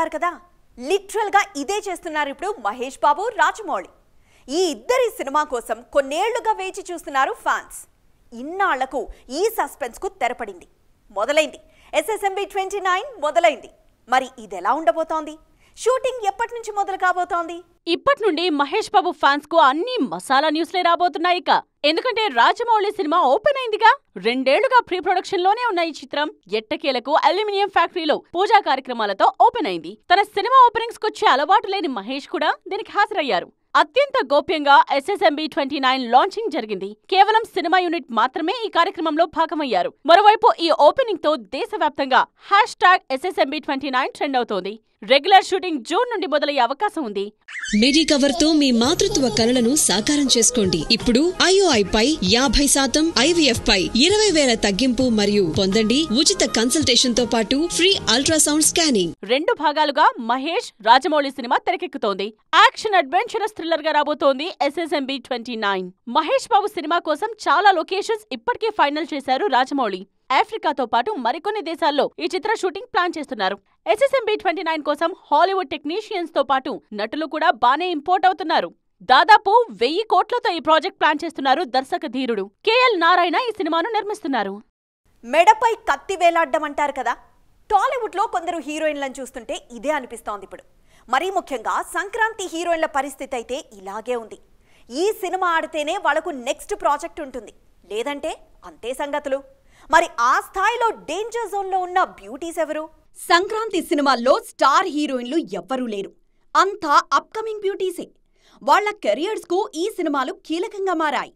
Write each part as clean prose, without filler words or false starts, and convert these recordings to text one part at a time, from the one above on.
అంటారు కదా, లిటరల్ గా ఇదే చేస్తున్నారు ఇప్పుడు మహేష్ బాబు, రాజమౌళి. ఈ ఇద్దరి సినిమా కోసం కొన్నేళ్లుగా వేచి చూస్తున్నారు ఫ్యాన్స్. ఇన్నాళ్లకు ఈ సస్పెన్స్ కు తెరపడింది. మొదలైంది SSMB 29 మొదలైంది. మరి ఇదెలా ఉండబోతోంది? షూటింగ్ ఎప్పటి నుంచి మొదలు కాబోతోంది? ఇప్పటి నుండి మహేష్ బాబు ఫ్యాన్స్ కు అన్ని మసాలా న్యూస్లే రాబోతున్నాయి. ఎందుకంటే రాజమౌళి సినిమా ఓపెన్ అయిందిగా. 2 ఏళ్లుగా ప్రీ ప్రొడక్షన్ లోనే ఉన్న ఈ చిత్రం ఎట్టకేలకు అల్యూమినియం ఫ్యాక్టరీలో పూజా కార్యక్రమాలతో ఓపెన్ అయింది. తన సినిమా ఓపెనింగ్స్ కొచ్చే అలవాటు లేని మహేష్ కూడా దీనికి హాజరయ్యారు. అత్యంత గోప్యంగా SSMB 29 లాంచింగ్ జరిగింది. కేవలం సినిమా యూనిట్ మాత్రమే ఈ కార్యక్రమంలో భాగమయ్యారు. మరోవైపు ఈ ఓపెనింగ్ తో దేశవ్యాప్తంగా #SSMB 29 ట్రెండ్ అవుతోంది. రెగ్యులర్ షూటింగ్ జూన్ నుండి మొదలయ్యే అవకాశం ఉంది. మెడికవర్ తో మీ మాతృత్వ కలలను సాకారం చేసుకోండి. ఇప్పుడు IOI పై 50%, IVF పై 20,000 తగ్గింపు మరియు పొందండి ఉచిత కన్సల్టేషన్ తో పాటు ఫ్రీ అల్ట్రాసౌండ్ స్కానింగ్. 2 భాగాలుగా మహేష్, రాజమౌళి సినిమా తెరకెక్కుతోంది. యాక్షన్ అడ్వెంచరస్ థ్రిల్లర్ గా రాబోతోంది SSMB 29. మహేష్ బాబు సినిమా కోసం చాలా లొకేషన్స్ ఇప్పటికే ఫైనల్ చేశారు రాజమౌళి. ఆఫ్రికాతో పాటు మరికొన్ని దేశాల్లో ఈ చిత్ర షూటింగ్ ప్లాన్ చేస్తున్నారు. SSMB 29 కోసం హాలీవుడ్ టెక్నీషియన్స్ తో పాటు నటులు కూడా బానే ఇంపోర్ట్ అవుతున్నారు. దాదాపు 1000 కోట్లతో ఈ ప్రాజెక్ట్ ప్లాన్ చేస్తున్నారు దర్శక ధీరుడు KL నారాయణ. ఈ సినిమాను నిర్మిస్తున్నారు. మెడపై కత్తి వేలాడ్డం అంటారు కదా, టాలీవుడ్ లో కొందరు హీరోయిన్లను చూస్తుంటే ఇదే అనిపిస్తోంది ఇప్పుడు. మరీ ముఖ్యంగా సంక్రాంతి హీరోయిన్ల పరిస్థితి అయితే ఇలాగే ఉంది. ఈ సినిమా ఆడితేనే వాళ్లకు నెక్స్ట్ ప్రాజెక్ట్ ఉంటుంది, లేదంటే అంతే సంగతులు. మరి ఆ స్థాయిలో డేంజర్ జోన్ లో ఉన్న బ్యూటీస్ ఎవరు? సంక్రాంతి సినిమాల్లో స్టార్ హీరోయిన్లు ఎవ్వరూ లేరు. అంతా అప్కమింగ్ బ్యూటీసే. వాళ్ల కెరియర్స్ కు ఈ సినిమాలు కీలకంగా మారాయి.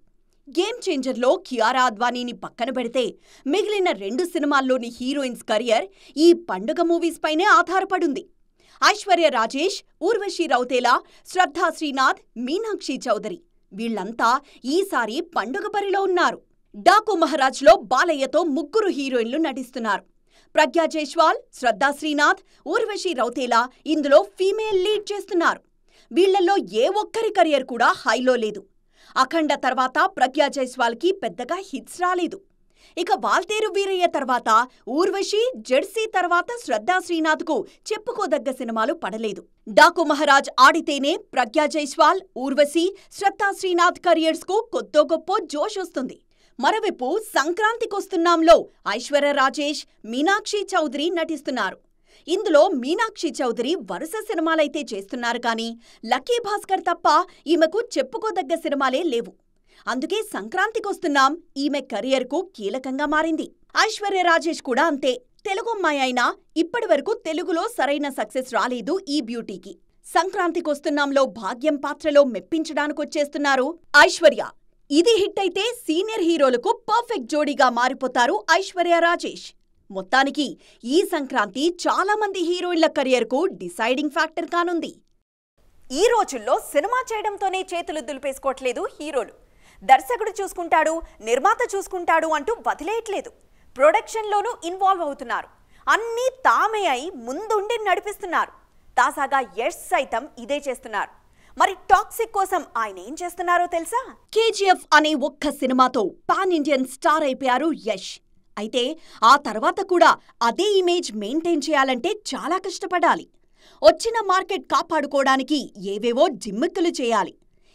గేమ్ చేంజర్ లో కియారా అద్వానీని పక్కన పెడితే మిగిలిన 2 సినిమాల్లోని హీరోయిన్స్ కెరియర్ ఈ పండుగ మూవీస్ పైనే ఆధారపడుంది. ఐశ్వర్య రాజేష్, ఊర్వశి రౌతేలా, శ్రద్ధా శ్రీనాథ్, మీనాక్షి చౌదరి వీళ్లంతా ఈసారి పండుగ బరిలో ఉన్నారు. డాకు మహారాజ్ లో బాలయ్యతో 3 హీరోయిన్లు నటిస్తున్నారు. ప్రజ్ఞా జైస్వాల్, శ్రద్ధా శ్రీనాథ్, ఊర్వశి రౌతేలా ఇందులో ఫీమేల్ లీడ్ చేస్తున్నారు. వీళ్లలో ఏ ఒక్కరి కెరియర్ కూడా హైలో లేదు. అఖండ తర్వాత ప్రజ్ఞా జైస్వాల్ కి పెద్దగా హిట్స్ రాలేదు. ఇక వాల్తేరు వీరయ్య తర్వాత ఊర్వశి, జెర్సీ తర్వాత శ్రద్ధా శ్రీనాథ్ కు చెప్పుకోదగ్గ సినిమాలు పడలేదు. డాకు మహారాజ్ ఆడితేనే ప్రజ్ఞా జైస్వాల్, ఊర్వశి, శ్రద్ధా శ్రీనాథ్ కెరియర్స్ కు కొద్దో గొప్పో జోష్ వస్తుంది. మరోవైపు సంక్రాంతికొస్తున్నాంలో ఐశ్వర్య రాజేష్, మీనాక్షి చౌదరి నటిస్తున్నారు. ఇందులో మీనాక్షి చౌదరి వరుస సినిమాలైతే చేస్తున్నారు కానీ లక్కీ భాస్కర్ తప్ప ఈమెకు చెప్పుకోదగ్గ సినిమాలే లేవు. అందుకే సంక్రాంతికొస్తున్నాం ఈమె కెరియర్కు కీలకంగా మారింది. ఐశ్వర్య రాజేష్ కూడా అంతే. తెలుగు అమ్మాయి అయినా ఇప్పటివరకు తెలుగులో సరైన సక్సెస్ రాలేదు ఈ బ్యూటీకి. సంక్రాంతికొస్తున్నాంలో భాగ్యం పాత్రలో మెప్పించడానికొచ్చేస్తున్నారు ఐశ్వర్య. ఇది హిట్ అయితే సీనియర్ హీరోలకు పర్ఫెక్ట్ జోడీగా మారిపోతారు ఐశ్వర్య రాజేష్. మొత్తానికి ఈ సంక్రాంతి చాలా మంది హీరోయిన్ల కెరియర్కు డిసైడింగ్ ఫ్యాక్టర్ కానుంది. ఈ రోజుల్లో సినిమా చేయడంతోనే చేతులు దులిపేసుకోవట్లేదు హీరోలు. దర్శకుడు చూసుకుంటాడు, నిర్మాత చూసుకుంటాడు అంటూ వదిలేయట్లేదు. ప్రొడక్షన్లోనూ ఇన్వాల్వ్ అవుతున్నారు. అన్నీ తామే అయి ముందుండి నడిపిస్తున్నారు. తాజాగా యష్ సైతం ఇదే చేస్తున్నారు. మరి టాక్సిక్ కోసం ఆయన ఏం చేస్తున్నారో తెలుసా? KGF అనే ఒక్క సినిమాతో పాన్ ఇండియన్ స్టార్ అయిపోయారు యష్. అయితే ఆ తర్వాత కూడా అదే ఇమేజ్ మెయింటైన్ చేయాలంటే చాలా కష్టపడాలి. వచ్చిన మార్కెట్ కాపాడుకోవడానికి ఏవేవో జిమ్మిక్కులు చేయాలి.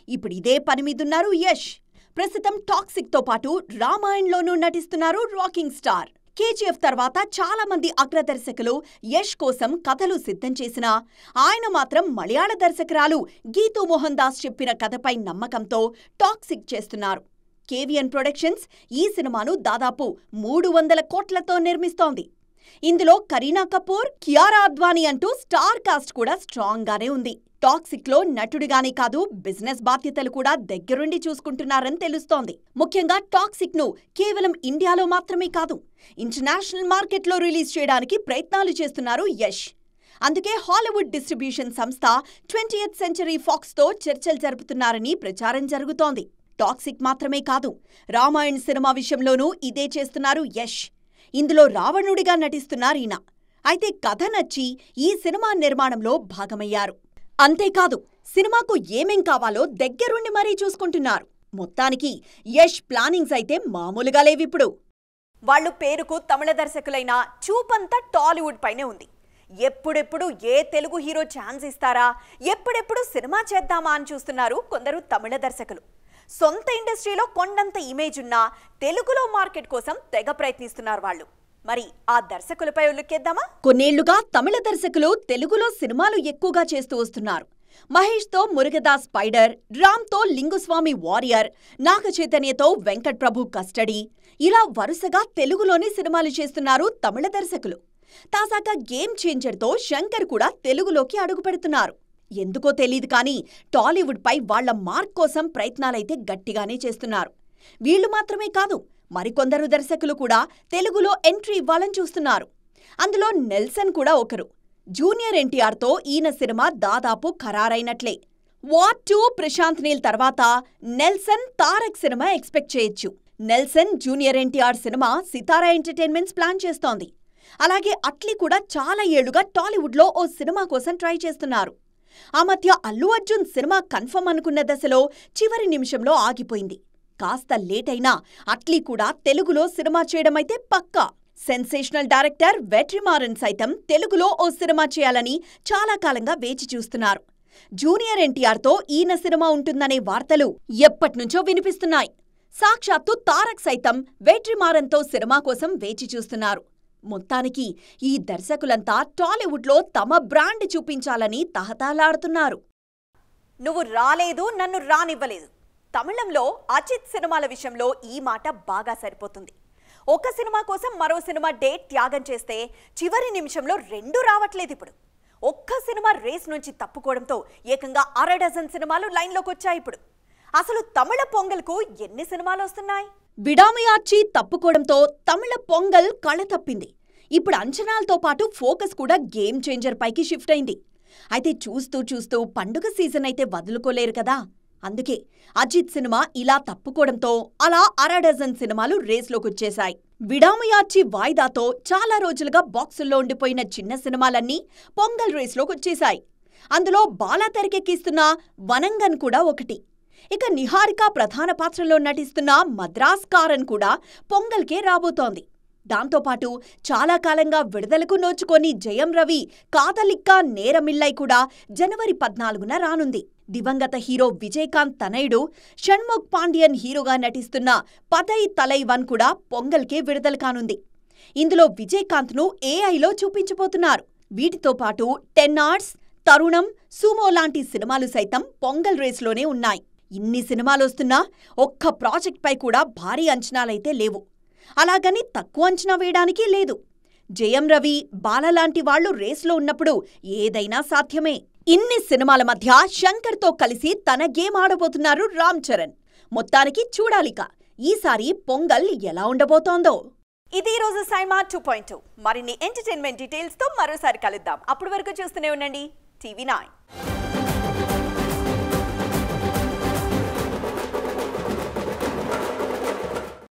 ఇప్పుడు ఇదే పని మీదున్నారు యష్. ప్రస్తుతం టాక్సిక్ తో పాటు రామాయణ్లోనూ నటిస్తున్నారు రాకింగ్ స్టార్. KGF తర్వాత చాలా మంది అగ్రదర్శకులు యష్ కోసం కథలు సిద్ధం చేసినా ఆయన మాత్రం మలయాళ దర్శకురాలు గీతూ మోహన్ దాస్ చెప్పిన కథపై నమ్మకంతో టాక్సిక్ చేస్తున్నారు. KVN ప్రొడక్షన్స్ ఈ సినిమాను దాదాపు 300 కోట్లతో నిర్మిస్తోంది. ఇందులో కరీనా కపూర్, కియారా అద్వానీ అంటూ స్టార్ కాస్ట్ కూడా స్ట్రాంగ్ గానే ఉంది. టాక్సిక్ లో నటుడిగానే కాదు బిజినెస్ బాధ్యతలు కూడా దగ్గరుండి చూసుకుంటున్నారని తెలుస్తోంది. ముఖ్యంగా టాక్సిక్ ను కేవలం ఇండియాలో మాత్రమే కాదు ఇంటర్నేషనల్ మార్కెట్లో రిలీజ్ చేయడానికి ప్రయత్నాలు చేస్తున్నారు యష్. అందుకే హాలీవుడ్ డిస్ట్రిబ్యూషన్ సంస్థ 20th Century Fox తో చర్చలు జరుపుతున్నారని ప్రచారం జరుగుతోంది. టాక్సిక్ మాత్రమే కాదు రామాయణ్ సినిమా విషయంలోనూ ఇదే చేస్తున్నారు యష్. ఇందులో రావణుడిగా నటిస్తున్నారీయన. అయితే కథ నచ్చి ఈ సినిమా నిర్మాణంలో భాగమయ్యారు. అంతేకాదు సినిమాకు ఏమేం కావాలో దగ్గరుండి మరీ చూసుకుంటున్నారు. మొత్తానికి యష్ ప్లానింగ్స్ అయితే మామూలుగా లేవిప్పుడు. వాళ్ళు పేరుకు తమిళ దర్శకులైన చూపంతా టాలీవుడ్ పైనే ఉంది. ఎప్పుడెప్పుడు ఏ తెలుగు హీరో ఛాన్స్ ఇస్తారా, ఎప్పుడెప్పుడు సినిమా చేద్దామా అని చూస్తున్నారు కొందరు తమిళ దర్శకులు. సొంత ఇండస్ట్రీలో కొండంత ఇమేజ్ ఉన్నా తెలుగులో మార్కెట్ కోసం తెగ ప్రయత్నిస్తున్నారు వాళ్ళు. మరి ఆ దర్శకులపై ఉల్లేఖిద్దామా? కొన్నేళ్లుగా తమిళ దర్శకులు తెలుగులో సినిమాలు ఎక్కువగా చేస్తూ వస్తున్నారు. మహేష్తో మురుగదాస్ స్పైడర్, రామ్తో లింగుస్వామి వారియర్, నాగ చైతన్యతో వెంకట్ ప్రభు కస్టడీ, ఇలా వరుసగా తెలుగులోనే సినిమాలు చేస్తున్నారు తమిళ దర్శకులు. తాజాగా గేమ్ చేంజర్తో శంకర్ కూడా తెలుగులోకి అడుగుపెడుతున్నారు. ఎందుకో తెలీదు కానీ టాలీవుడ్ పై వాళ్ల మార్క్ కోసం ప్రయత్నాలైతే గట్టిగానే చేస్తున్నారు. వీళ్లు మాత్రమే కాదు, మరికొందరు దర్శకులు కూడా తెలుగులో ఎంట్రీ ఇవ్వాలని చూస్తున్నారు. అందులో నెల్సన్ కూడా ఒకరు. జూనియర్ ఎన్టీఆర్తో ఈయన సినిమా దాదాపు ఖరారైనట్లే. వార్ 2 ప్రశాంత్ నీల్ తర్వాత నెల్సన్ తారక్ సినిమా ఎక్స్పెక్ట్ చేయొచ్చు. నెల్సన్ జూనియర్ ఎన్టీఆర్ సినిమా సితారా ఎంటర్టైన్మెంట్స్ ప్లాన్ చేస్తోంది. అలాగే అట్లీ కూడా చాలా ఏళ్లుగా టాలీవుడ్లో ఓ సినిమా కోసం ట్రై చేస్తున్నారు. ఆ మధ్య అల్లు అర్జున్ సినిమా కన్ఫర్మ్ అనుకున్న దశలో చివరి నిమిషంలో ఆగిపోయింది. కాస్త లేట్ అయినా అట్లీ కూడా తెలుగులో సినిమా చేయడమైతే పక్కా. సెన్సేషనల్ డైరెక్టర్ వెట్రిమారన్ సైతం తెలుగులో ఓ సినిమా చేయాలని చాలా కాలంగా వేచి చూస్తున్నారు. జూనియర్ ఎన్టీఆర్తో ఈయన సినిమా ఉంటుందనే వార్తలు ఎప్పట్నుంచో వినిపిస్తున్నాయి. సాక్షాత్తు తారక్ సైతం వెట్రిమారన్తో సినిమా కోసం వేచి చూస్తున్నారు. మొత్తానికి ఈ దర్శకులంతా టాలీవుడ్లో తమ బ్రాండ్ చూపించాలని తహతలాడుతున్నారు. నువ్వు రాలేదు, నన్ను రానివ్వలేదు. తమిళంలో అజిత్ సినిమాల విషయంలో ఈ మాట బాగా సరిపోతుంది. ఒక సినిమా కోసం మరో సినిమా డేట్ త్యాగం చేస్తే చివరి నిమిషంలో 2 రావట్లేదు. ఇప్పుడు ఒక్క సినిమా రేస్ నుంచి తప్పుకోవడంతో ఏకంగా 6 డజన్ సినిమాలు లైన్లోకి వచ్చాయి. ఇప్పుడు అసలు తమిళ పొంగల్కు ఎన్ని సినిమాలు వస్తున్నాయి? విడామయార్చి తప్పుకోవడంతో తమిళ పొంగల్ కళ తప్పింది. ఇప్పుడు అంచనాలతో పాటు ఫోకస్ కూడా గేమ్ చేంజర్ పైకి షిఫ్ట్ అయింది. అయితే చూస్తూ చూస్తూ పండుగ సీజన్ అయితే వదులుకోలేరు కదా. అందుకే అజిత్ సినిమా ఇలా తప్పుకోవడంతో అలా 6 డజన్ సినిమాలు రేస్లోకొచ్చేశాయి. విడామయార్చి వాయిదాతో చాలా రోజులుగా బాక్సుల్లో ఉండిపోయిన చిన్న సినిమాలన్నీ పొంగల్ రేస్లోకొచ్చేశాయి. అందులో బాలా తెరకెక్కిస్తున్న వనంగన్ కూడా ఒకటి. ఇక నిహారిక ప్రధాన పాత్రలో నటిస్తున్న మద్రాస్ కారన్ కూడా పొంగల్కే రాబోతోంది. దాంతోపాటు చాలా కాలంగా విడుదలకు నోచుకొని జయం రవి కాదలిక్క నేరమిల్లై కూడా జనవరి 14న రానుంది. దివంగత హీరో విజయకాంత్ తనయుడు షణ్ముఖ్ పాండియన్ హీరోగా నటిస్తున్న పతై తలైవన్ కూడా పొంగల్కే విడుదల కానుంది. ఇందులో విజయకాంత్ను ఏఐలో చూపించబోతున్నారు. వీటితో పాటు 10 Hours, తరుణం, సుమో లాంటి సినిమాలు సైతం పొంగల్ రేస్లోనే ఉన్నాయి. ఇన్ని సినిమాలొస్తున్నా ఒక్క ప్రాజెక్ట్పై కూడా భారీ అంచనాలైతే లేవు. అలాగని తక్కువ అంచనా వేయడానికి లేదు. జయం రవి, బాలలాంటి వాళ్లు రేస్లో ఉన్నప్పుడు ఏదైనా సాధ్యమే. ఇన్ని సినిమాల మధ్య శంకర్తో కలిసి తన గేమ్ ఆడబోతున్నారు రామ్ చరణ్. మొత్తానికి చూడాలిక ఈసారి పొంగల్ ఎలా ఉండబోతోందో. ఇది ఈ రోజు సైమా 2.2. మరిన్ని ఎంటర్టైన్మెంట్ డీటెయిల్స్తో మరోసారి కలుద్దాం. అప్పటి వరకు చూస్తూనే ఉండండి TV9.